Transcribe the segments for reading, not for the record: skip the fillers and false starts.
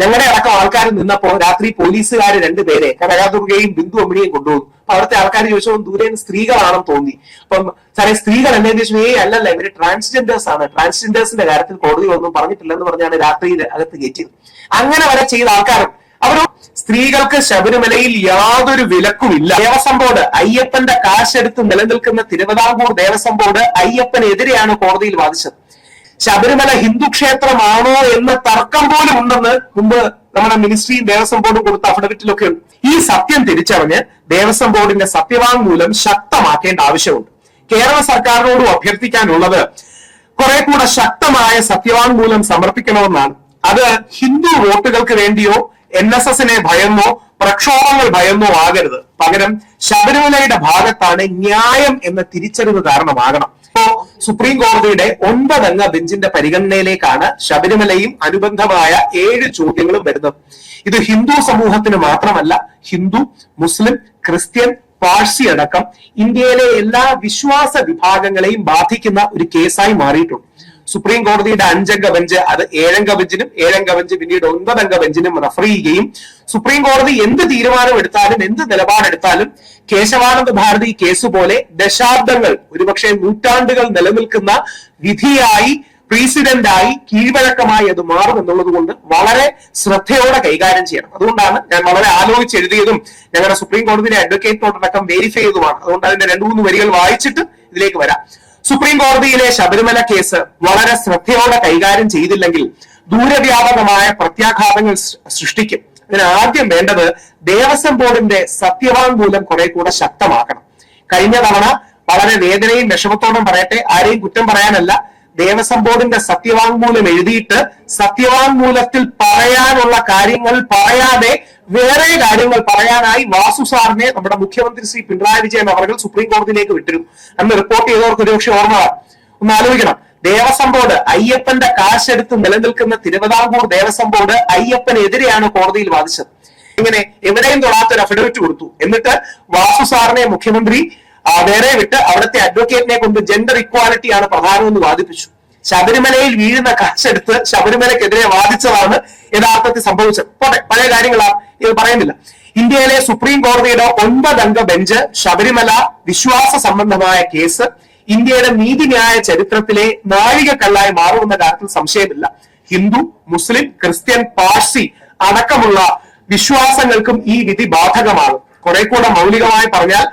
ഞങ്ങളുടെ അടക്കം ആൾക്കാർ നിന്നപ്പോ രാത്രി പോലീസുകാർ രണ്ടുപേരെ കനകാദുർഗയും ബിന്ദു അമ്മിണിയും കൊണ്ടുപോകും. അപ്പൊ അവിടുത്തെ ആൾക്കാർ ചോദിച്ചപ്പോൾ ദൂരെ സ്ത്രീകളാണെന്ന് തോന്നി. അപ്പം സാറേ സ്ത്രീകൾ എന്നു ചോദിച്ചു, അല്ലല്ല ഇവര് ട്രാൻസ്ജെൻഡേഴ്സ് ആണ്, ട്രാൻസ്ജെൻഡേഴ്സിന്റെ കാര്യത്തിൽ കോടതി ഒന്നും പറഞ്ഞിട്ടില്ലെന്ന് പറഞ്ഞാണ് രാത്രിയിൽ അകത്ത് കയറ്റിയത്. അങ്ങനെ വരെ ചെയ്ത ആൾക്കാരും അവരും സ്ത്രീകൾക്ക് ശബരിമലയിൽ യാതൊരു വിലക്കുമില്ല. ദേവസ്വം ബോർഡ് അയ്യപ്പന്റെ കാശെടുത്ത് നിലനിൽക്കുന്ന തിരുവിതാംകൂർ ദേവസ്വം ബോർഡ് അയ്യപ്പനെതിരെയാണ് കോടതിയിൽ വാദിച്ചത്. ശബരിമല ഹിന്ദു ക്ഷേത്രമാണോ എന്ന തർക്കം പോലും ഉണ്ടെന്ന് മുമ്പ് നമ്മുടെ മിനിസ്ട്രിയും ദേവസ്വം ബോർഡും കൊടുത്ത അഫിഡവിറ്റിലൊക്കെ ഉണ്ട്. ഈ സത്യം തിരിച്ചറിഞ്ഞ് ദേവസ്വം ബോർഡിന്റെ സത്യവാങ്മൂലം ശക്തമാക്കേണ്ട ആവശ്യമുണ്ട്. കേരള സർക്കാരിനോടും അഭ്യർത്ഥിക്കാനുള്ളത് കുറെ കൂടെ ശക്തമായ സത്യവാങ്മൂലം സമർപ്പിക്കണമെന്നാണ്. അത് ഹിന്ദു വോട്ടുകൾക്ക് വേണ്ടിയോ NSSനെ ഭയന്നോ പ്രക്ഷോഭങ്ങൾ ഭയന്നോ ആകരുത്. പകരം ശബരിമലയുടെ ഭാഗത്താണ് ന്യായം എന്ന തിരിച്ചറിവ് കാരണമാകണം. ഇപ്പോ സുപ്രീം കോടതിയുടെ 9 അംഗ ബെഞ്ചിന്റെ പരിഗണനയിലേക്കാണ് ശബരിമലയും അനുബന്ധമായ 7 ചോദ്യങ്ങളും വരുന്നത്. ഇത് ഹിന്ദു സമൂഹത്തിന് മാത്രമല്ല, ഹിന്ദു, മുസ്ലിം, ക്രിസ്ത്യൻ, പാഴ്സി അടക്കം ഇന്ത്യയിലെ എല്ലാ വിശ്വാസ വിഭാഗങ്ങളെയും ബാധിക്കുന്ന ഒരു കേസായി മാറിയിട്ടുണ്ട്. സുപ്രീം കോടതിയുടെ 5 അംഗ ബെഞ്ച് അത് 7 അംഗ ബെഞ്ചിനും 7 അംഗ ബെഞ്ച് പിന്നീട് 9 അംഗ ബെഞ്ചിനും റഫർ ചെയ്യുകയും സുപ്രീം കോടതി എന്ത് തീരുമാനം എടുത്താലും എന്ത് നിലപാടെടുത്താലും കേശവാനന്ദ ഭാരതി കേസ് പോലെ ദശാബ്ദങ്ങൾ, ഒരുപക്ഷെ നൂറ്റാണ്ടുകൾ നിലനിൽക്കുന്ന വിധിയായി, പ്രസിഡന്റായി, കീഴ്വഴക്കമായി അത് മാറും എന്നുള്ളത് കൊണ്ട് വളരെ ശ്രദ്ധയോടെ കൈകാര്യം ചെയ്യണം. അതുകൊണ്ടാണ് ഞാൻ വളരെ ആലോചിച്ച് എഴുതിയതും ഞങ്ങളുടെ സുപ്രീം കോടതിയിലെ അഡ്വക്കേറ്റിനോടക്കം വെരിഫൈ ചെയ്തതുമാണ്. അതുകൊണ്ട് അതിന്റെ 2-3 വരികൾ വായിച്ചിട്ട് ഇതിലേക്ക് വരാം. സുപ്രീം കോടതിയിലെ ശബരിമല കേസ് വളരെ ശ്രദ്ധയോടെ കൈകാര്യം ചെയ്തില്ലെങ്കിൽ ദൂരവ്യാപകമായ പ്രത്യാഘാതങ്ങൾ സൃഷ്ടിക്കും. ഇതിന് ആദ്യം വേണ്ടത് ദേവസ്വം ബോർഡിന്റെ സത്യവാങ്മൂലം കുറെ കൂടെ ശക്തമാക്കണം. കഴിഞ്ഞ തവണ വളരെ വേദനയും വിഷമത്തോടും പറയട്ടെ, ആരെയും കുറ്റം പറയാനല്ല, ദേവസ്വം ബോർഡിന്റെ സത്യവാങ്മൂലം എഴുതിയിട്ട് സത്യവാങ്മൂലത്തിൽ പറയാനുള്ള കാര്യങ്ങൾ പറയാതെ വേറെ കാര്യങ്ങൾ പറയാനായി വാസു സാറിനെ നമ്മുടെ മുഖ്യമന്ത്രി ശ്രീ പിണറായി വിജയൻ അവർ സുപ്രീം കോടതിയിലേക്ക് വിട്ടിരുന്നു. അന്ന് റിപ്പോർട്ട് ചെയ്തവർക്ക് ഒരുപക്ഷെ ഓർമ്മ ഒന്ന് ആലോചിക്കണം. ദേവസ്വം ബോർഡ് അയ്യപ്പന്റെ കാശെടുത്ത് നിലനിൽക്കുന്ന തിരുവിതാംകൂർ ദേവസ്വം ബോർഡ് അയ്യപ്പനെതിരെയാണ് കോടതിയിൽ വാദിച്ചത്. ഇങ്ങനെ എവിടെയും തൊടാത്തൊരു അഫിഡവിറ്റ് കൊടുത്തു. എന്നിട്ട് വാസു സാറിനെ മുഖ്യമന്ത്രി വേറെ വിട്ട് അവിടുത്തെ അഡ്വക്കേറ്റിനെ കൊണ്ട് ജെൻഡർ ഇക്വാലിറ്റിയാണ് പ്രധാനമെന്ന് വാദിപ്പിച്ചു. ശബരിമലയിൽ വീഴുന്ന കാശെടുത്ത് ശബരിമലക്കെതിരെ വാദിച്ചതാണ് യഥാർത്ഥത്തിൽ സംഭവിച്ചത്. പോട്ടെ, പഴയ കാര്യങ്ങളാണ്, ഇത് പറയുന്നില്ല. ഇന്ത്യയിലെ സുപ്രീം കോടതിയുടെ 9 അംഗ ബെഞ്ച് ശബരിമല വിശ്വാസ സംബന്ധമായ കേസ് ഇന്ത്യയുടെ നീതിന്യായ ചരിത്രത്തിലെ നാഴികക്കല്ലായി മാറുമെന്ന കാര്യത്തിൽ സംശയമില്ല. ഹിന്ദു, മുസ്ലിം, ക്രിസ്ത്യൻ, പാഴ്സി അടക്കമുള്ള വിശ്വാസങ്ങൾക്കും ഈ വിധി ബാധകമാകും. കുറെ കൂടെ മൗലികമായി പറഞ്ഞാൽ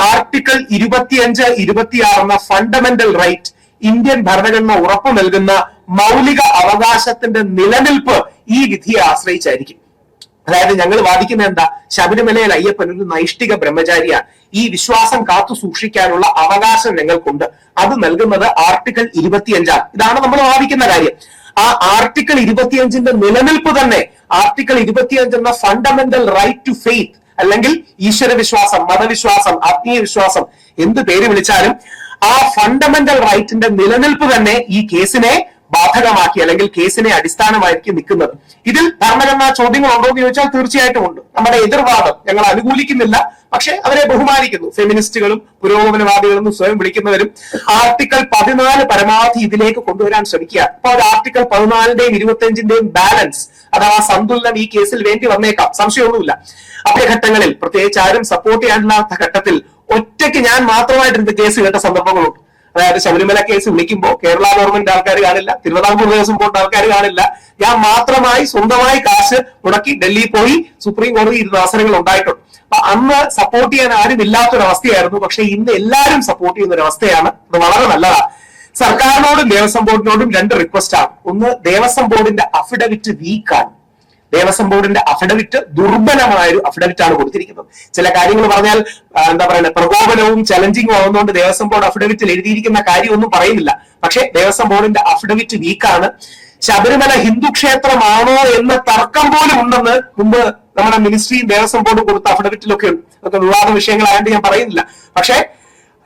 ആർട്ടിക്കിൾ 25, 26 എന്ന ഫണ്ടമെന്റൽ റൈറ്റ്, ഇന്ത്യൻ ഭരണഘടന ഉറപ്പു നൽകുന്ന മൗലിക അവകാശത്തിന്റെ നിലനിൽപ്പ് ഈ വിധിയെ ആശ്രയിച്ചായിരിക്കും. അതായത് ഞങ്ങൾ വാദിക്കുന്ന എന്താ, ശബരിമലയിൽ അയ്യപ്പൻ ഒരു നൈഷ്ഠിക ബ്രഹ്മചാരിയാണ്. ഈ വിശ്വാസം കാത്തു സൂക്ഷിക്കാനുള്ള അവകാശം ഞങ്ങൾക്കുണ്ട്. അത് നൽകുന്നത് ആർട്ടിക്കിൾ 25. ഇതാണ് നമ്മൾ വാദിക്കുന്ന കാര്യം. ആ ആർട്ടിക്കിൾ 25ന്റെ നിലനിൽപ്പ് തന്നെ ആർട്ടിക്കിൾ 25 എന്ന ഫണ്ടമെന്റൽ റൈറ്റ് ടു ഫെയ്ത്ത്, അല്ലെങ്കിൽ ഈശ്വര വിശ്വാസം, മതവിശ്വാസം, ആത്മീയ വിശ്വാസം, എന്ത് പേര് വിളിച്ചാലും ആ ഫണ്ടമെന്റൽ റൈറ്റിന്റെ നിലനിൽപ്പ് തന്നെ ഈ കേസിനെ ബാധകമാക്കി, അല്ലെങ്കിൽ കേസിനെ അടിസ്ഥാനമായിരിക്കും നിൽക്കുന്നത്. ഇതിൽ ഭരണഘടനാ ചോദ്യങ്ങൾ ഉണ്ടോ എന്ന് ചോദിച്ചാൽ തീർച്ചയായിട്ടും ഉണ്ട്. നമ്മുടെ എതിർവാദം ഞങ്ങൾ അനുകൂലിക്കുന്നില്ല, പക്ഷെ അവരെ ബഹുമാനിക്കുന്നു. ഫെമിനിസ്റ്റുകളും പുരോഗമനവാദികളും സ്വയം വിളിക്കുന്നവരും ആർട്ടിക്കിൾ 14 പരമാവധി ഇതിലേക്ക് കൊണ്ടുവരാൻ ശ്രമിക്കുക. അപ്പോൾ ആർട്ടിക്കിൾ 14ന്റെയും 25ന്റെയും ബാലൻസ് അഥവാ സന്തുലനം ഈ കേസിൽ വേണ്ടി വന്നേക്കാം, സംശയമൊന്നുമില്ല. അഭ്യഘട്ടങ്ങളിൽ പ്രത്യേകിച്ച് ആരും സപ്പോർട്ട് ചെയ്യാനില്ലാത്ത ഘട്ടത്തിൽ ഒറ്റയ്ക്ക് ഞാൻ മാത്രമായിട്ട് കേസ് കേട്ട സന്ദർഭങ്ങളുണ്ട്. അതായത് ശബരിമല കേസ് വിളിക്കുമ്പോൾ കേരള ഗവൺമെന്റ് ആൾക്കാർ കാണില്ല, തിരുവിതാംകൂർ ദേവസ്വം ബോർഡ് ആൾക്കാർ കാണില്ല. ഞാൻ മാത്രമായി സ്വന്തമായി കാശ് മുടക്കി ഡൽഹി പോയി സുപ്രീം കോടതി ഇരുന്ന അവസരങ്ങൾ ഉണ്ടായിട്ടുണ്ട്. അപ്പൊ അന്ന് സപ്പോർട്ട് ചെയ്യാൻ ആരും ഇല്ലാത്തൊരവസ്ഥയായിരുന്നു. പക്ഷെ ഇന്ന് എല്ലാവരും സപ്പോർട്ട് ചെയ്യുന്ന ഒരു അവസ്ഥയാണ്. അത് വളരെ നല്ലതാണ്. സർക്കാരിനോടും ദേവസ്വം ബോർഡിനോടും 2 റിക്വസ്റ്റ് ആണ്. ഒന്ന്, ദേവസ്വം ബോർഡിന്റെ അഫിഡവിറ്റ് വീക്കാണ്. ദേവസ്വം ബോർഡിന്റെ അഫിഡവിറ്റ് ദുർബലമായ ഒരു അഫിഡവിറ്റ് ആണ് കൊടുത്തിരിക്കുന്നത്. ചില കാര്യങ്ങൾ പറഞ്ഞാൽ എന്താ പറയുക, പ്രകോപനവും ചലഞ്ചിങ്ങും ആവുന്നതുകൊണ്ട് ദേവസ്വം ബോർഡ് അഫിഡവിറ്റിൽ എഴുതിയിരിക്കുന്ന കാര്യമൊന്നും പറയുന്നില്ല. പക്ഷെ ദേവസ്വം ബോർഡിന്റെ അഫിഡവിറ്റ് വീക്കാണ്. ശബരിമല ഹിന്ദു ക്ഷേത്രമാണോ എന്ന തർക്കം പോലും ഉണ്ടെന്ന് മുമ്പ് നമ്മുടെ മിനിസ്ട്രിയും ദേവസ്വം ബോർഡും കൊടുത്ത അഫിഡവിറ്റിലൊക്കെ ഉണ്ട്. അതൊക്കെ വിവാദ വിഷയങ്ങളായതുകൊണ്ട് ഞാൻ പറയുന്നില്ല. പക്ഷെ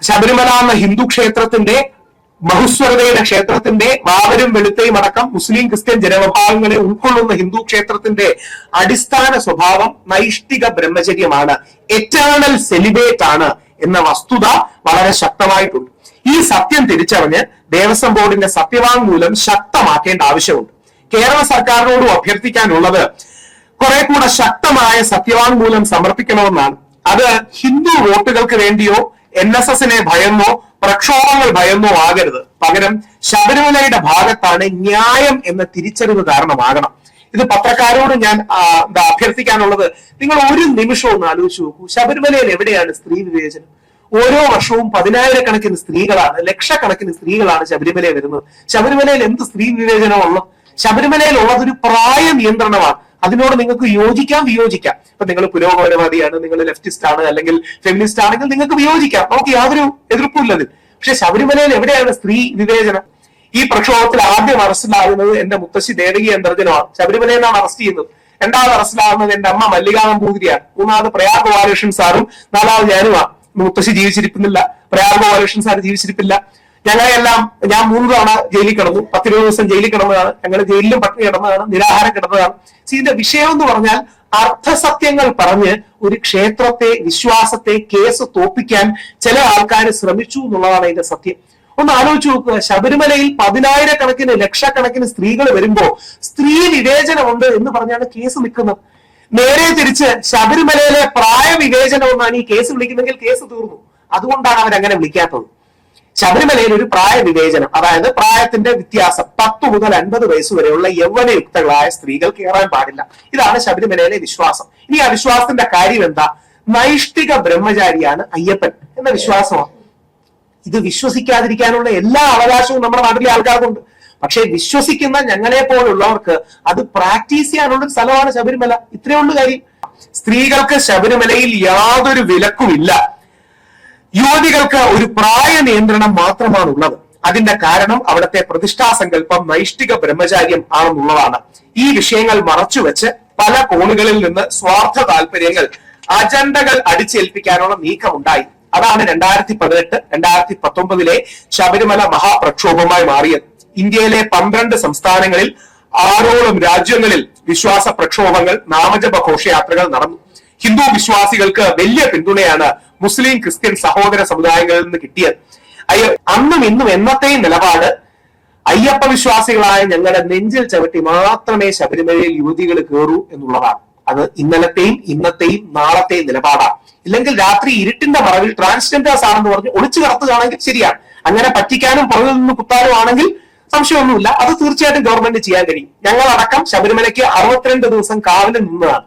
ശബരിമല എന്ന ഹിന്ദു ക്ഷേത്രത്തിന്റെ, ബഹുസ്വരതയുടെ ക്ഷേത്രത്തിന്റെ, വാവരും വെളുത്തയും അടക്കം മുസ്ലിം ക്രിസ്ത്യൻ ജനവിഭാഗങ്ങളെ ഉൾക്കൊള്ളുന്ന ഹിന്ദു ക്ഷേത്രത്തിന്റെ അടിസ്ഥാന സ്വഭാവം നൈഷ്ഠിക ബ്രഹ്മചര്യമാണ്, എറ്റേണൽ സെലിബേറ്റ് ആണ് എന്ന വസ്തുത വളരെ ശക്തമായിട്ടുണ്ട്. ഈ സത്യം തിരിച്ചറിഞ്ഞ് ദേവസ്വം ബോർഡിന്റെ സത്യവാങ്മൂലം ശക്തമാക്കേണ്ട ആവശ്യമുണ്ട്. കേരള സർക്കാരിനോടും അഭ്യർത്ഥിക്കാനുള്ളത് കുറെ കൂടെ ശക്തമായ സത്യവാങ്മൂലം സമർപ്പിക്കണമെന്നാണ്. അത് ഹിന്ദു വോട്ടുകൾക്ക് വേണ്ടിയോ NSSനെ ഭയന്നോ പ്രക്ഷോഭങ്ങൾ ഭയന്നോ ആകരുത്. പകരം ശബരിമലയുടെ ഭാഗത്താണ് ന്യായം എന്ന തിരിച്ചറിവ് കാരണമാകണം. ഇത് പത്രക്കാരോട് ഞാൻ അഭ്യർത്ഥിക്കാനുള്ളത്, നിങ്ങൾ ഒരു നിമിഷം ഒന്ന് ആലോചിച്ച് നോക്കൂ. ശബരിമലയിൽ എവിടെയാണ് സ്ത്രീ വിവേചനം? ഓരോ വർഷവും 10,000-കണക്കിന് സ്ത്രീകളാണ്, ലക്ഷക്കണക്കിന് സ്ത്രീകളാണ് ശബരിമലയിൽ വരുന്നത്. ശബരിമലയിൽ എന്ത് സ്ത്രീ വിവേചനമുള്ളത്? ശബരിമലയിൽ ഉള്ളതൊരു പ്രായ നിയന്ത്രണമാണ്. അതിനോട് നിങ്ങൾക്ക് യോജിക്കാം, വിയോജിക്കാം. ഇപ്പൊ നിങ്ങൾ പുരോഗമനവാദിയാണ്, നിങ്ങൾ ലെഫ്റ്റിസ്റ്റ് ആണ്, അല്ലെങ്കിൽ ഫെമിനിസ്റ്റ് ആണെങ്കിൽ നിങ്ങൾക്ക് വിയോജിക്കാം, നമുക്ക് യാതൊരു എതിർപ്പുമില്ലത്. പക്ഷെ ശബരിമലയിൽ എവിടെയാണ് സ്ത്രീ വിവേചനം? ഈ പ്രക്ഷോഭത്തിൽ ആദ്യം അറസ്റ്റിലാകുന്നത് എന്റെ മുത്തശ്ശി ദേവകി അന്തർജനമാണ്. ശബരിമലയിൽ നിന്നാണ് അറസ്റ്റ് ചെയ്യുന്നത്. രണ്ടാമത് അറസ്റ്റിലാകുന്നത് എന്റെ അമ്മ മല്ലികാ നമ്പൂതിരിയാണ്. മൂന്നാമത് പ്രയാഗ് ഗോപാലകൃഷ്ണൻ സാറും, നാലാമത് ഞാനുമാണ്. മുത്തശ്ശി ജീവിച്ചിരിക്കുന്നില്ല, പ്രയാഗ് ഗോപാലകൃഷ്ണൻ സാർ ജീവിച്ചിരിപ്പില്ല. ഞങ്ങളെല്ലാം, ഞാൻ 3 തവണ ജയിലിൽ കിടന്നു, 10-20 ദിവസം ജയിലിൽ കിടന്നതാണ്. ഞങ്ങൾ ജയിലിലും പട്ടിണി കിടന്നതാണ്, നിരാഹാരം കിടന്നതാണ്. ഇതിന്റെ വിഷയം എന്ന് പറഞ്ഞാൽ അർത്ഥസത്യങ്ങൾ പറഞ്ഞ് ഒരു ക്ഷേത്രത്തെ, വിശ്വാസത്തെ കേസ് തോപ്പിക്കാൻ ചില ആൾക്കാർ ശ്രമിച്ചു എന്നുള്ളതാണ് ഇതിന്റെ സത്യം. ഒന്ന് ആലോചിച്ച് നോക്കുക. ശബരിമലയിൽ 10,000-കണക്കിന് ലക്ഷക്കണക്കിന് സ്ത്രീകൾ വരുമ്പോ സ്ത്രീ വിവേചനമുണ്ട് എന്ന് പറഞ്ഞാണ് കേസ് നിൽക്കുന്നത്. നേരെ തിരിച്ച് ശബരിമലയിലെ പ്രായ വിവേചനം എന്നാണ് ഈ കേസ് വിളിക്കുന്നെങ്കിൽ കേസ് തീർന്നു. അതുകൊണ്ടാണ് അവരങ്ങനെ വിളിക്കാത്തത്. ശബരിമലയിൽ ഒരു പ്രായ വിവേചനം, അതായത് പ്രായത്തിന്റെ വ്യത്യാസം, 10 മുതൽ 50 വയസ്സ് വരെയുള്ള യൗവനയുക്തകളായ സ്ത്രീകൾ കയറാൻ പാടില്ല. ഇതാണ് ശബരിമലയിലെ വിശ്വാസം. ഇനി ആ വിശ്വാസത്തിന്റെ കാര്യം എന്താ? നൈഷ്ഠിക ബ്രഹ്മചാരിയാണ് അയ്യപ്പൻ എന്ന വിശ്വാസമാണ്. ഇത് വിശ്വസിക്കാതിരിക്കാനുള്ള എല്ലാ അവകാശവും നമ്മുടെ നാട്ടിലെ ആൾക്കാർക്കുണ്ട്. പക്ഷെ വിശ്വസിക്കുന്ന ഞങ്ങളെ പോലുള്ളവർക്ക് അത് പ്രാക്ടീസ് ചെയ്യാനുള്ള ഒരു സ്ഥലമാണ് ശബരിമല. ഇത്രയേ ഉള്ളൂ കാര്യം. സ്ത്രീകൾക്ക് ശബരിമലയിൽ യാതൊരു വിലക്കുമില്ല. യുവതികൾക്ക് ഒരു പ്രായ നിയന്ത്രണം മാത്രമാണ് ഉള്ളത്. അതിന്റെ കാരണം അവിടുത്തെ പ്രതിഷ്ഠാസങ്കല്പം നൈഷ്ഠിക ബ്രഹ്മചാര്യം ആണെന്നുള്ളതാണ്. ഈ വിഷയങ്ങൾ മറച്ചുവെച്ച് പല കോണുകളിൽ നിന്ന് സ്വാർത്ഥ താല്പര്യങ്ങൾ, അജണ്ടകൾ അടിച്ചേൽപ്പിക്കാനുള്ള നീക്കം ഉണ്ടായി. അതാണ് 2018, 2019 ശബരിമല മഹാപ്രക്ഷോഭമായി മാറിയത്. ഇന്ത്യയിലെ 12 സംസ്ഥാനങ്ങളിൽ 6ഓളം രാജ്യങ്ങളിൽ വിശ്വാസ പ്രക്ഷോഭങ്ങൾ, നാമജപ ഘോഷയാത്രകൾ നടന്നു. ഹിന്ദു വിശ്വാസികൾക്ക് വലിയ പിന്തുണയാണ് മുസ്ലിം, ക്രിസ്ത്യൻ സഹോദര സമുദായങ്ങളിൽ നിന്ന് കിട്ടിയത്. അന്നും ഇന്നും എന്നത്തെയും നിലപാട് അയ്യപ്പ വിശ്വാസികളായ ഞങ്ങളുടെ നെഞ്ചിൽ ചവിട്ടി മാത്രമേ ശബരിമലയിൽ യുവതികൾ കയറൂ എന്നുള്ളതാണ്. അത് ഇന്നലത്തെയും ഇന്നത്തെയും നാളത്തെയും നിലപാടാണ്. ഇല്ലെങ്കിൽ രാത്രി ഇരുട്ടിന്റെ മറവിൽ ട്രാൻസ്ജെൻഡേഴ്സ് ആണെന്ന് പറഞ്ഞ് ഒളിച്ചു കടത്തുകയാണെങ്കിൽ ശരിയാണ്. അങ്ങനെ പറ്റിക്കാനും പുറകിൽ നിന്ന് കുത്താനും ആണെങ്കിൽ സംശയമൊന്നുമില്ല, അത് തീർച്ചയായിട്ടും ഗവൺമെന്റ് ചെയ്യാൻ കഴിയും. ഞങ്ങളടക്കം ശബരിമലയ്ക്ക് 62 ദിവസം കാവലിൽ നിന്നതാണ്.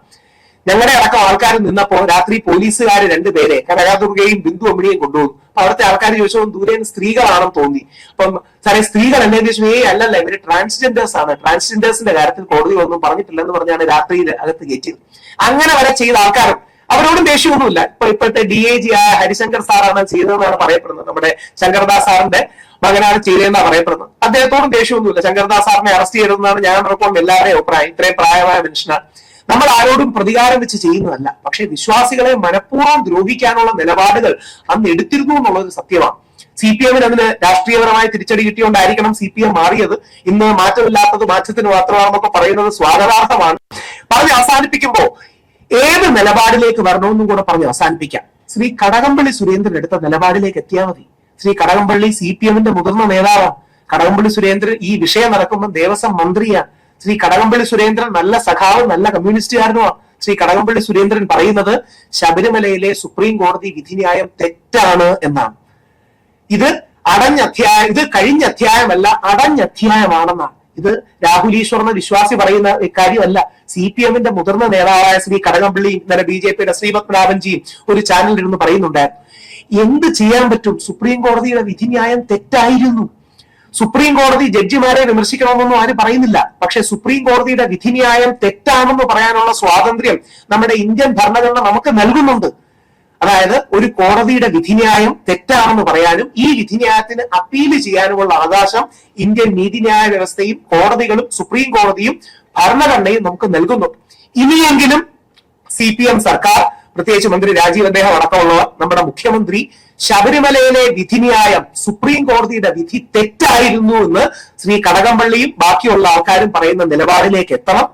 ഞങ്ങളുടെ അടക്കം ആൾക്കാർ നിന്നപ്പോ രാത്രി പോലീസുകാർ 2 പേരെ കനകാദുർഗയും ബിന്ദു അമ്മിണിയും കൊണ്ടുപോകും. അപ്പൊ അവിടുത്തെ ആൾക്കാർ ചോദിച്ചപ്പോൾ ദൂരെ സ്ത്രീകളാണെന്ന് തോന്നി. അപ്പം സാറേ സ്ത്രീകൾ എന്നെ ചോദിച്ചു, അല്ലല്ല ഇവര് ട്രാൻസ്ജെൻഡേഴ്സ് ആണ്, ട്രാൻസ്ജെൻഡേഴ്സിന്റെ കാര്യത്തിൽ കോടതി ഒന്നും പറഞ്ഞിട്ടില്ലെന്ന് പറഞ്ഞാണ് രാത്രിയിൽ അകത്ത് കയറ്റിയത്. അങ്ങനെ വരെ ചെയ്ത ആൾക്കാരും അവരോടും ദേഷ്യമൊന്നുമില്ല. ഇപ്പോഴത്തെ DIG ആയ ഹരിശങ്കർ സാറാണ് ചെയ്തതെന്നാണ് പറയപ്പെടുന്നത്. നമ്മുടെ ശങ്കർദാസ് സാറിന്റെ മകനാണ് ചെയ്തതെന്നാണ് പറയപ്പെടുന്നത്. അദ്ദേഹത്തോടും ദേഷ്യമൊന്നുമില്ല. ശങ്കർദാസ് സാറിനെ അറസ്റ്റ് ചെയ്തതെന്നാണ് ഞാൻ ഉറപ്പം എല്ലാവരുടെയും അഭിപ്രായം. ഇത്രയും പ്രായമായ മനുഷ്യനാണ്. നമ്മൾ ആരോടും പ്രതികാരം വെച്ച് ചെയ്യുന്നതല്ല. പക്ഷെ വിശ്വാസികളെ മനഃപൂർവ്വം ദ്രോഹിക്കാനുള്ള നിലപാടുകൾ അന്ന് എടുത്തിരുന്നു എന്നുള്ളത് സത്യമാണ്. CPM-ന് അതിന് രാഷ്ട്രീയപരമായ തിരിച്ചടി കിട്ടിയോണ്ടായിരിക്കണം CPM മാറിയത്. ഇന്ന് മാറ്റമില്ലാത്തത് മാറ്റത്തിന് മാത്രമാണെന്നൊക്കെ പറയുന്നത് സ്വാഗതാർഹമാണ്. പറഞ്ഞ് അവസാനിപ്പിക്കുമ്പോ ഏത് നിലപാടിലേക്ക് വരണമെന്നും കൂടെ പറഞ്ഞ് അവസാനിപ്പിക്കാം. ശ്രീ കടകംപള്ളി സുരേന്ദ്രൻ എടുത്ത നിലപാടിലേക്ക് എത്തിയാൽ മതി. ശ്രീ കടകംപള്ളി CPM-ന്റെ മുതിർന്ന നേതാവാണ്. കടകംപള്ളി സുരേന്ദ്രൻ ഈ വിഷയം നടക്കുമ്പോൾ ദേവസ്വം മന്ത്രിയാണ്. ശ്രീ കടകംപള്ളി സുരേന്ദ്രൻ നല്ല സഖാവ്, നല്ല കമ്മ്യൂണിസ്റ്റുകാരനുമാണ്. ശ്രീ കടകംപള്ളി സുരേന്ദ്രൻ പറയുന്നത് ശബരിമലയിലെ സുപ്രീം കോടതി വിധിന്യായം തെറ്റാണ് എന്നാണ്. ഇത് കഴിഞ്ഞ അധ്യായമല്ല, അടഞ്ഞധ്യായമാണെന്നാണ്. ഇത് രാഹുൽ ഈശ്വർ എന്ന വിശ്വാസി പറയുന്ന കാര്യമല്ല. CPM-ന്റെ മുതിർന്ന നേതാവായ ശ്രീ കടകംപള്ളിയും ഇന്നലെ BJP-യുടെ ശ്രീപത്മനാഭൻജിയും ഒരു ചാനലിൽ ഇരുന്ന് പറയുന്നുണ്ടായിരുന്നു. എന്ത് ചെയ്യാൻ പറ്റും? സുപ്രീം കോടതിയുടെ വിധിന്യായം തെറ്റായിരുന്നു. സുപ്രീം കോടതി ജഡ്ജിമാരെ വിമർശിക്കണമെന്നൊന്നും ആരും പറയുന്നില്ല. പക്ഷെ സുപ്രീം കോടതിയുടെ വിധിന്യായം തെറ്റാണെന്ന് പറയാനുള്ള സ്വാതന്ത്ര്യം നമ്മുടെ ഇന്ത്യൻ ഭരണഘടന നമുക്ക് നൽകുന്നുണ്ട്. അതായത് ഒരു കോടതിയുടെ വിധിന്യായം തെറ്റാണെന്ന് പറയാനും ഈ വിധിന്യായത്തിന് അപ്പീൽ ചെയ്യാനുമുള്ള അവകാശം ഇന്ത്യൻ നീതിന്യായ വ്യവസ്ഥയും കോടതികളും സുപ്രീം കോടതിയും ഭരണഘടനയും നമുക്ക് നൽകുന്നു. ഇനിയെങ്കിലും CPM സർക്കാർ, പ്രത്യേകിച്ച് മന്ത്രി രാജീവ് അദ്ദേഹം അടക്കമുള്ളവർ, നമ്മുടെ മുഖ്യമന്ത്രി ശബരിമലയിലെ വിധിന്യായം, സുപ്രീം കോടതിയുടെ വിധി തെറ്റായിരുന്നു എന്ന് ശ്രീ കടകംപള്ളിയും ബാക്കിയുള്ള ആൾക്കാരും പറയുന്ന നിലപാടിലേക്ക് എത്തണം.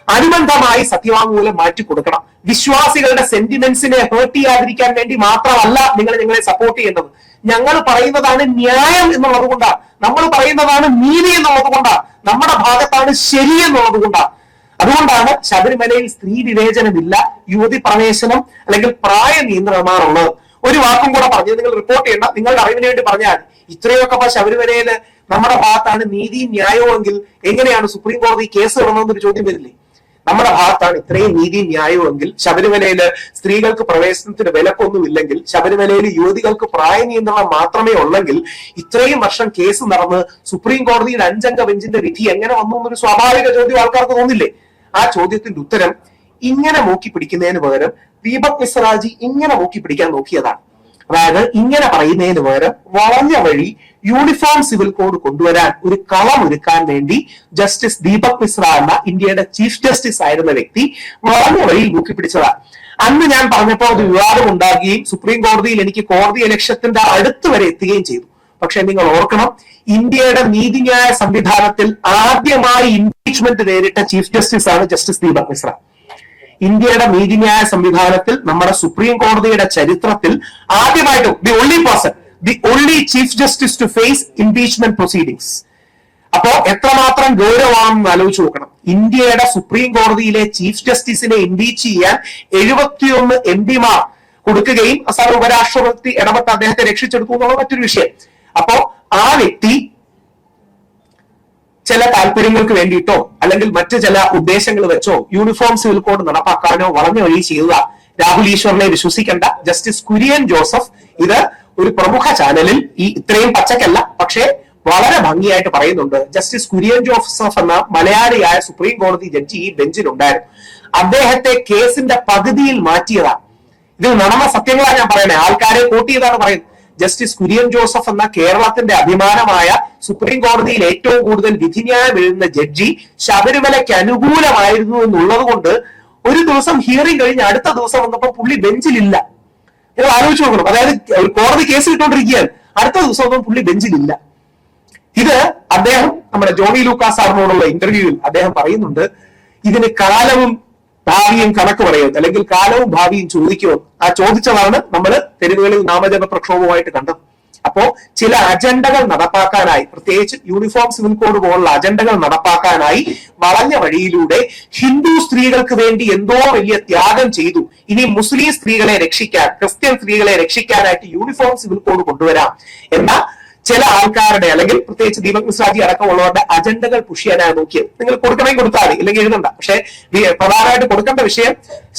അനുബന്ധമായി സത്യവാങ്മൂലം മാറ്റിക്കൊടുക്കണം. വിശ്വാസികളുടെ സെന്റിമെന്റ്സിനെ ഹേർട്ട് ചെയ്യാതിരിക്കാൻ വേണ്ടി മാത്രമല്ല നിങ്ങൾ ഞങ്ങളെ സപ്പോർട്ട് ചെയ്യേണ്ടത്. ഞങ്ങൾ പറയുന്നതാണ് ന്യായം എന്നുള്ളത് കൊണ്ടാണ്, നമ്മൾ പറയുന്നതാണ് നീതി എന്നുള്ളത് കൊണ്ടാണ്, നമ്മുടെ ഭാഗത്താണ് ശരി എന്നുള്ളത് കൊണ്ടാണ്. അതുകൊണ്ടാണ് ശബരിമലയിൽ സ്ത്രീ വിവേചനമില്ല, യുവതി പ്രവേശനം അല്ലെങ്കിൽ പ്രായ നിയന്ത്രണമാണുള്ളത്. ഒരു വാക്കും കൂടെ പറഞ്ഞ് നിങ്ങൾ റിപ്പോർട്ട് ചെയ്യണ്ട, നിങ്ങളുടെ അറിവിന് വേണ്ടി പറഞ്ഞാൽ ഇത്രയൊക്കെ ശബരിമലയിൽ നമ്മുടെ ഭാഗത്താണ് നീതി ന്യായമെങ്കിൽ എങ്ങനെയാണ് സുപ്രീം കോടതി കേസ് ഇടണമെന്നൊരു ചോദ്യം വരില്ലേ? നമ്മുടെ ഭാഗത്താണ് ഇത്രയും നീതി ന്യായമെങ്കിൽ, ശബരിമലയിൽ സ്ത്രീകൾക്ക് പ്രവേശനത്തിന് വിലക്കൊന്നുമില്ലെങ്കിൽ, ശബരിമലയിൽ യുവതികൾക്ക് പ്രായ നിയന്ത്രണം മാത്രമേ ഉള്ളെങ്കിൽ ഇത്രയും വർഷം കേസ് നടന്ന് സുപ്രീം കോടതിയുടെ 5 അംഗ ബെഞ്ചിന്റെ വിധി എങ്ങനെ വന്നു എന്നൊരു സ്വാഭാവിക ചോദ്യം ആൾക്കാർക്ക് തോന്നില്ലേ? ആ ചോദ്യത്തിന്റെ ഉത്തരം ഇങ്ങനെ മൂക്കി പിടിക്കുന്നതിന് പകരം ദീപക് മിശ്രാജി ഇങ്ങനെ മൂക്കി പിടിക്കാൻ നോക്കിയതാണ്. അതായത് ഇങ്ങനെ പറയുന്നതിന് പകരം വളഞ്ഞ വഴി യൂണിഫോം സിവിൽ കോഡ് കൊണ്ടുവരാൻ ഒരു കളമൊരുക്കാൻ വേണ്ടി ജസ്റ്റിസ് ദീപക് മിശ്ര എന്ന ഇന്ത്യയുടെ ചീഫ് ജസ്റ്റിസ് ആയിരുന്ന വ്യക്തി വളഞ്ഞ വഴിയിൽ മൂക്കി പിടിച്ചതാണ്. അന്ന് ഞാൻ പറഞ്ഞപ്പോൾ അത് വിവാദം ഉണ്ടാകുകയും സുപ്രീം കോടതിയിൽ എനിക്ക് കോടതി ലക്ഷ്യത്തിന്റെ അടുത്ത് വരെ എത്തുകയും ചെയ്തു. പക്ഷെ നിങ്ങൾ ഓർക്കണം, ഇന്ത്യയുടെ നീതിന്യായ സംവിധാനത്തിൽ ആദ്യമായി ഇംപീച്ച്മെന്റ് നേരിട്ട ചീഫ് ജസ്റ്റിസ് ആണ് ജസ്റ്റിസ് ദീപക് മിശ്ര. ഇന്ത്യയുടെ നീതിന്യായ സംവിധാനത്തിൽ നമ്മുടെ സുപ്രീം കോടതിയുടെ ചരിത്രത്തിൽ ആദ്യമായിട്ടും the only chief justice to face impeachment proceedings. അപ്പോ എത്രമാത്രം ഗൗരവമാണെന്ന് ആലോചിച്ച് നോക്കണം. ഇന്ത്യയുടെ സുപ്രീം കോടതിയിലെ ചീഫ് ജസ്റ്റിസിനെ ഇംപീച്ച് ചെയ്യാൻ 71 MP-മാർ കൊടുക്കുകയും അവസാനം ഉപരാഷ്ട്രപതി ഇടപെട്ട് അദ്ദേഹത്തെ രക്ഷിച്ചെടുത്തു എന്നുള്ള മറ്റൊരു വിഷയം. അപ്പോ ആ വ്യക്തി ചില താല്പര്യങ്ങൾക്ക് വേണ്ടിയിട്ടോ അല്ലെങ്കിൽ മറ്റു ചില ഉദ്ദേശങ്ങൾ വെച്ചോ യൂണിഫോം സിവിൽ കോഡ് നടപ്പാക്കാനോ വളഞ്ഞ വഴി ചെയ്യുക രാഹുൽ ഈശ്വറിനെ വിശ്വസിക്കേണ്ട. ജസ്റ്റിസ് കുര്യൻ ജോസഫ് ഇത് ഒരു പ്രമുഖ ചാനലിൽ ഇത്രയും പച്ചക്കല്ല പക്ഷേ വളരെ ഭംഗിയായിട്ട് പറയുന്നുണ്ട്. ജസ്റ്റിസ് കുര്യൻ ജോസഫ് എന്ന മലയാളിയായ സുപ്രീം കോടതി ജഡ്ജി ഈ ബെഞ്ചിലുണ്ടായിരുന്നു. അദ്ദേഹത്തെ കേസിന്റെ പകുതിയിൽ മാറ്റിയതാണ്. ഇതിൽ നടന്ന സത്യങ്ങളാണ് ഞാൻ പറയണേ, ആൾക്കാരെ കോട്ട് ചെയ്താണ് പറയുന്നത്. ജസ്റ്റിസ് കുര്യൻ ജോസഫ് എന്ന കേരളത്തിന്റെ അഭിമാനമായ സുപ്രീം കോടതിയിൽ ഏറ്റവും കൂടുതൽ വിധിന്യായം എഴുതുന്ന ജഡ്ജി ശബരിമലയ്ക്ക് അനുകൂലമായിരുന്നു എന്നുള്ളത് കൊണ്ട് ഒരു ദിവസം ഹിയറിംഗ് കഴിഞ്ഞ് അടുത്ത ദിവസം വന്നപ്പോൾ പുള്ളി ബെഞ്ചിലില്ല. നിങ്ങൾ ആലോചിച്ച് നോക്കണം. അതായത് കോടതി കേസ് ഇട്ടുകൊണ്ടിരിക്കുകയാണ്, അടുത്ത ദിവസം ഒന്നും പുള്ളി ബെഞ്ചിലില്ല. ഇത് അദ്ദേഹം നമ്മുടെ ജോണി ലൂക്കാസ് സാറിനോടുള്ള ഇന്റർവ്യൂവിൽ അദ്ദേഹം പറയുന്നുണ്ട്, ഇതിന് കാലവും ഭാവിയും കണക്ക് പറയുമോ അല്ലെങ്കിൽ കാലവും ഭാവിയും ചോദിക്കുമോ? ആ ചോദിച്ചതാണ് നമ്മൾ തെരുവുകളിൽ നാമജപ പ്രക്ഷോഭവുമായിട്ട് കണ്ടത്. അപ്പോ ചില അജണ്ടകൾ നടപ്പാക്കാനായി, പ്രത്യേകിച്ച് യൂണിഫോം സിവിൽ കോഡ് പോലുള്ള അജണ്ടകൾ നടപ്പാക്കാനായി വളഞ്ഞ വഴിയിലൂടെ ഹിന്ദു സ്ത്രീകൾക്ക് വേണ്ടി എന്തോ വലിയ ത്യാഗം ചെയ്തു, ഇനി മുസ്ലിം സ്ത്രീകളെ രക്ഷിക്കാൻ, ക്രിസ്ത്യൻ സ്ത്രീകളെ രക്ഷിക്കാനായിട്ട് യൂണിഫോം സിവിൽ കോഡ് കൊണ്ടുവരാം എന്ന ചില ആൾക്കാരുടെ അല്ലെങ്കിൽ പ്രത്യേകിച്ച് ദീപക് മിശ്രാജി അടക്കമുള്ളവരുടെ അജണ്ടകൾ പുഷ് ചെയ്യാനാണ് നോക്കിയത്. നിങ്ങൾ കൊടുക്കണമെങ്കിൽ കൊടുത്താൽ മതി, ഇല്ലെങ്കിൽ എഴുതണ്ട. പക്ഷെ പ്രധാനമായിട്ട് കൊടുക്കേണ്ട വിഷയം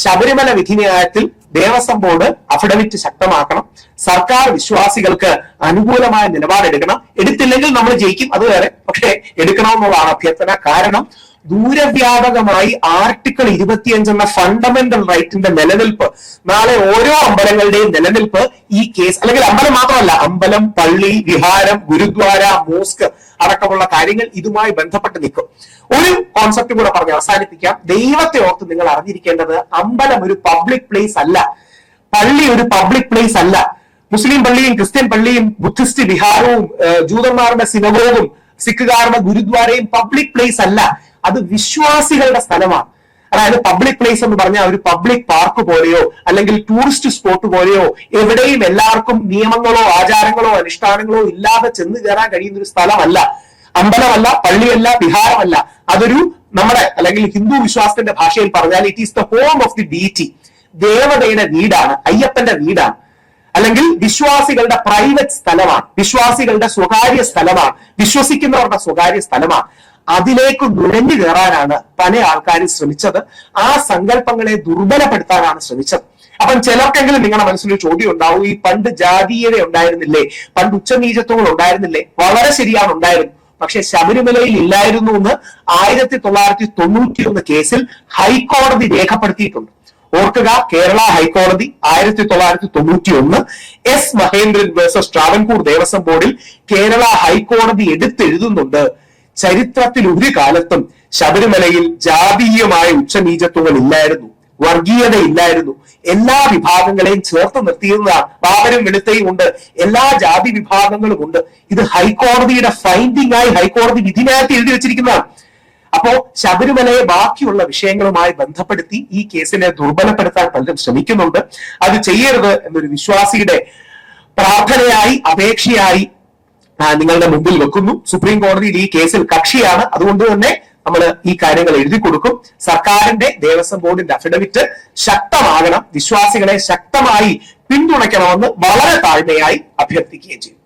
ശബരിമല വിധിന്യായത്തിൽ ദേവസ്വം ബോർഡ് അഫിഡവിറ്റ് ശക്തമാക്കണം, സർക്കാർ വിശ്വാസികൾക്ക് അനുകൂലമായ നിലപാടെടുക്കണം. എടുത്തില്ലെങ്കിൽ നമ്മൾ ജയിക്കും, അത് വേറെ, പക്ഷെ എടുക്കണമെന്നുള്ളതാണ് അഭ്യർത്ഥന. കാരണം ദൂരവ്യാപകമായി ആർട്ടിക്കിൾ 25 എന്ന ഫണ്ടമെന്റൽ റൈറ്റിന്റെ നിലനിൽപ്പ്, നാളെ ഓരോ അമ്പലങ്ങളുടെയും നിലനിൽപ്പ് ഈ കേസ്, അല്ലെങ്കിൽ അമ്പലം മാത്രമല്ല, അമ്പലം, പള്ളി, വിഹാരം, ഗുരുദ്വാര, മോസ്ക് അടക്കമുള്ള കാര്യങ്ങൾ ഇതുമായി ബന്ധപ്പെട്ട് നിൽക്കും. ഒരു കോൺസെപ്റ്റ് കൂടെ പറഞ്ഞ് അവസാനിപ്പിക്കാം. ദൈവത്തെ ഓർത്ത് നിങ്ങൾ അറിഞ്ഞിരിക്കേണ്ടത്, അമ്പലം ഒരു പബ്ലിക് പ്ലേസ് അല്ല, പള്ളി ഒരു പബ്ലിക് പ്ലേസ് അല്ല. മുസ്ലിം പള്ളിയും ക്രിസ്ത്യൻ പള്ളിയും ബുദ്ധിസ്റ്റ് വിഹാരവും ജൂതന്മാരുടെ സിനഗോഗും സിഖുകാരുടെ ഗുരുദ്വാരയും പബ്ലിക് പ്ലേസ് അല്ല, അത് വിശ്വാസികളുടെ സ്ഥലമാണ്. അതായത് പബ്ലിക് പ്ലേസ് എന്ന് പറഞ്ഞാൽ ഒരു പബ്ലിക് പാർക്ക് പോലെയോ അല്ലെങ്കിൽ ടൂറിസ്റ്റ് സ്പോട്ട് പോലെയോ എവിടെയും എല്ലാവർക്കും നിയമങ്ങളോ ആചാരങ്ങളോ അനുഷ്ഠാനങ്ങളോ ഇല്ലാതെ ചെന്ന് കയറാൻ കഴിയുന്ന ഒരു സ്ഥലമല്ല. അമ്പലമല്ല, പള്ളിയല്ല, വിഹാരമല്ല. അതൊരു നമ്മുടെ അല്ലെങ്കിൽ ഹിന്ദു വിശ്വാസത്തിന്റെ ഭാഷയിൽ പറഞ്ഞാൽ it is the home of the deity. ദേവതയുടെ വീടാണ്, അയ്യപ്പന്റെ വീടാണ്, അല്ലെങ്കിൽ വിശ്വാസികളുടെ പ്രൈവറ്റ് സ്ഥലമാണ്, വിശ്വാസികളുടെ സ്വകാര്യ സ്ഥലമാണ്, വിശ്വസിക്കുന്നവരുടെ സ്വകാര്യ സ്ഥലമാണ്. അതിലേക്ക് നുഴഞ്ഞു കയറാനാണ് പല ആൾക്കാരും ശ്രമിച്ചത്. ആ സങ്കല്പങ്ങളെ ദുർബലപ്പെടുത്താനാണ് ശ്രമിച്ചത്. അപ്പം ചിലർക്കെങ്കിലും നിങ്ങളുടെ മനസ്സിലൊരു ചോദ്യം ഉണ്ടാവും, ഈ പണ്ട് ജാതീയത ഉണ്ടായിരുന്നില്ലേ, പണ്ട് ഉച്ചനീചത്വങ്ങൾ ഉണ്ടായിരുന്നില്ലേ? വളരെ ശരിയാണ്, ഉണ്ടായിരുന്നു. പക്ഷെ ശബരിമലയിൽ ഇല്ലായിരുന്നു എന്ന് 1991 കേസിൽ ഹൈക്കോടതി രേഖപ്പെടുത്തിയിട്ടുണ്ട്. ഓർക്കുക, കേരള ഹൈക്കോടതി 1991 എസ് മഹേന്ദ്രൻ വേഴ്സസ് ട്രാവൻകൂർ ദേവസ്വം ബോർഡിൽ കേരള ഹൈക്കോടതി എടുത്തെഴുതുന്നുണ്ട്, ചരിത്രത്തിൽ ഒരു കാലത്തും ശബരിമലയിൽ ജാതീയമായ ഉച്ചനീചത്വങ്ങൾ ഇല്ലായിരുന്നു, വർഗീയത ഇല്ലായിരുന്നു, എല്ലാ വിഭാഗങ്ങളെയും ചേർത്ത് നിർത്തിയിരുന്നതാണ്. ബാബരും വെളുത്തയും ഉണ്ട്, എല്ലാ ജാതി വിഭാഗങ്ങളും ഉണ്ട്. ഇത് ഹൈക്കോടതിയുടെ ഫൈൻഡിംഗ് ആയി ഹൈക്കോടതി വിധിന്യായത്തിൽ എഴുതി വെച്ചിരിക്കുന്നതാണ്. അപ്പോ ശബരിമലയെ ബാക്കിയുള്ള വിഷയങ്ങളുമായി ബന്ധപ്പെടുത്തി ഈ കേസിനെ ദുർബലപ്പെടുത്താൻ പലരും ശ്രമിക്കുന്നുണ്ട്. അത് ചെയ്യരുത് എന്നൊരു വിശ്വാസിയുടെ പ്രാർത്ഥനയായി, അപേക്ഷയായി നിങ്ങളുടെ മുമ്പിൽ വെക്കുന്നു. സുപ്രീം കോടതിയിൽ ഈ കേസിൽ കക്ഷിയാണ്, അതുകൊണ്ട് തന്നെ നമ്മൾ ഈ കാര്യങ്ങൾ എഴുതി കൊടുക്കും. സർക്കാരിന്റെ ദേവസ്വം ബോർഡിന്റെ അഫിഡവിറ്റ് ശക്തമാകണം, വിശ്വാസികളെ ശക്തമായി പിന്തുണയ്ക്കണമെന്ന് വളരെ താഴ്മയായി അഭ്യർത്ഥിക്കുകയും ചെയ്യും.